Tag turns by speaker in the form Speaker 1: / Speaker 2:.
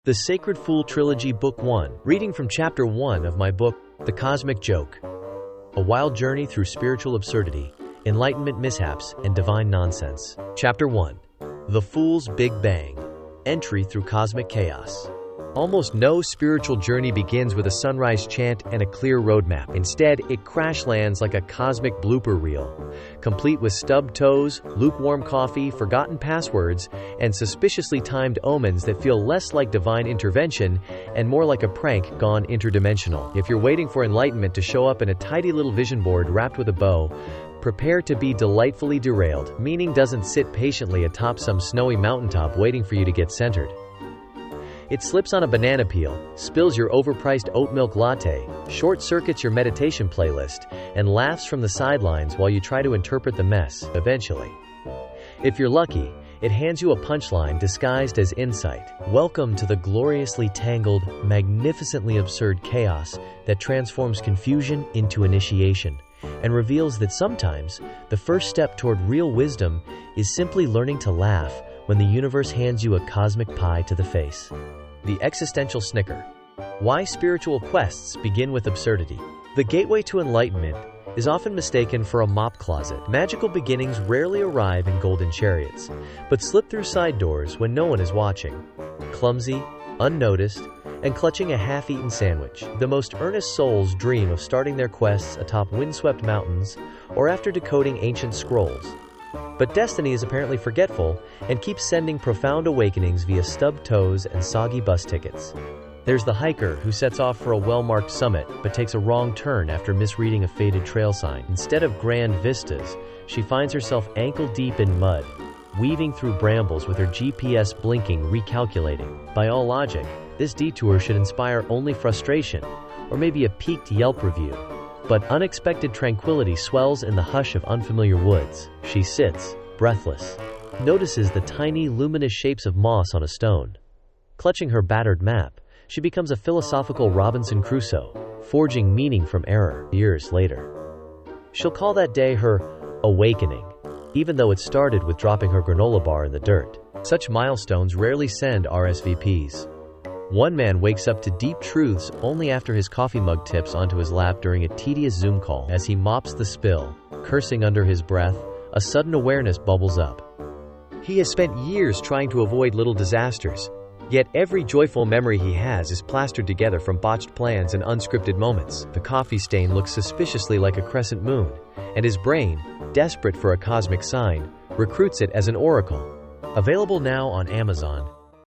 Speaker 1: The Sacred Fool Trilogy Book 1, reading from Chapter 1 of my book, The Cosmic Joke. A wild journey through spiritual absurdity, enlightenment mishaps, and divine nonsense. Chapter 1. The Fool's Big Bang. Entry through cosmic chaos. Almost no spiritual journey begins with a sunrise chant and a clear roadmap. Instead, it crash lands like a cosmic blooper reel, complete with stubbed toes, lukewarm coffee, forgotten passwords, and suspiciously timed omens that feel less like divine intervention and more like a prank gone interdimensional. If you're waiting for enlightenment to show up in a tidy little vision board wrapped with a bow, prepare to be delightfully derailed. Meaning doesn't sit patiently atop some snowy mountaintop waiting for you to get centered. It slips on a banana peel, spills your overpriced oat milk latte, short-circuits your meditation playlist, and laughs from the sidelines while you try to interpret the mess, eventually. If you're lucky, it hands you a punchline disguised as insight. Welcome to the gloriously tangled, magnificently absurd chaos that transforms confusion into initiation, and reveals that sometimes the first step toward real wisdom is simply learning to laugh when the universe hands you a cosmic pie to the face. The existential snicker. Why spiritual quests begin with absurdity. The gateway to enlightenment is often mistaken for a mop closet. Magical beginnings rarely arrive in golden chariots, but slip through side doors when no one is watching. Clumsy, unnoticed, and clutching a half-eaten sandwich, the most earnest souls dream of starting their quests atop windswept mountains or after decoding ancient scrolls. But destiny is apparently forgetful and keeps sending profound awakenings via stubbed toes and soggy bus tickets. There's the hiker who sets off for a well-marked summit but takes a wrong turn after misreading a faded trail sign. Instead of grand vistas, she finds herself ankle-deep in mud, weaving through brambles with her GPS blinking, recalculating. By all logic, this detour should inspire only frustration, or maybe a peaked Yelp review. But unexpected tranquility swells in the hush of unfamiliar woods. She sits, breathless, notices the tiny, luminous shapes of moss on a stone. Clutching her battered map, she becomes a philosophical Robinson Crusoe, forging meaning from error. Years later, she'll call that day her awakening, even though it started with dropping her granola bar in the dirt. Such milestones rarely send RSVPs. One man wakes up to deep truths only after his coffee mug tips onto his lap during a tedious Zoom call. As he mops the spill, cursing under his breath, a sudden awareness bubbles up. He has spent years trying to avoid little disasters, yet every joyful memory he has is plastered together from botched plans and unscripted moments. The coffee stain looks suspiciously like a crescent moon, and his brain, desperate for a cosmic sign, recruits it as an oracle. Available now on Amazon.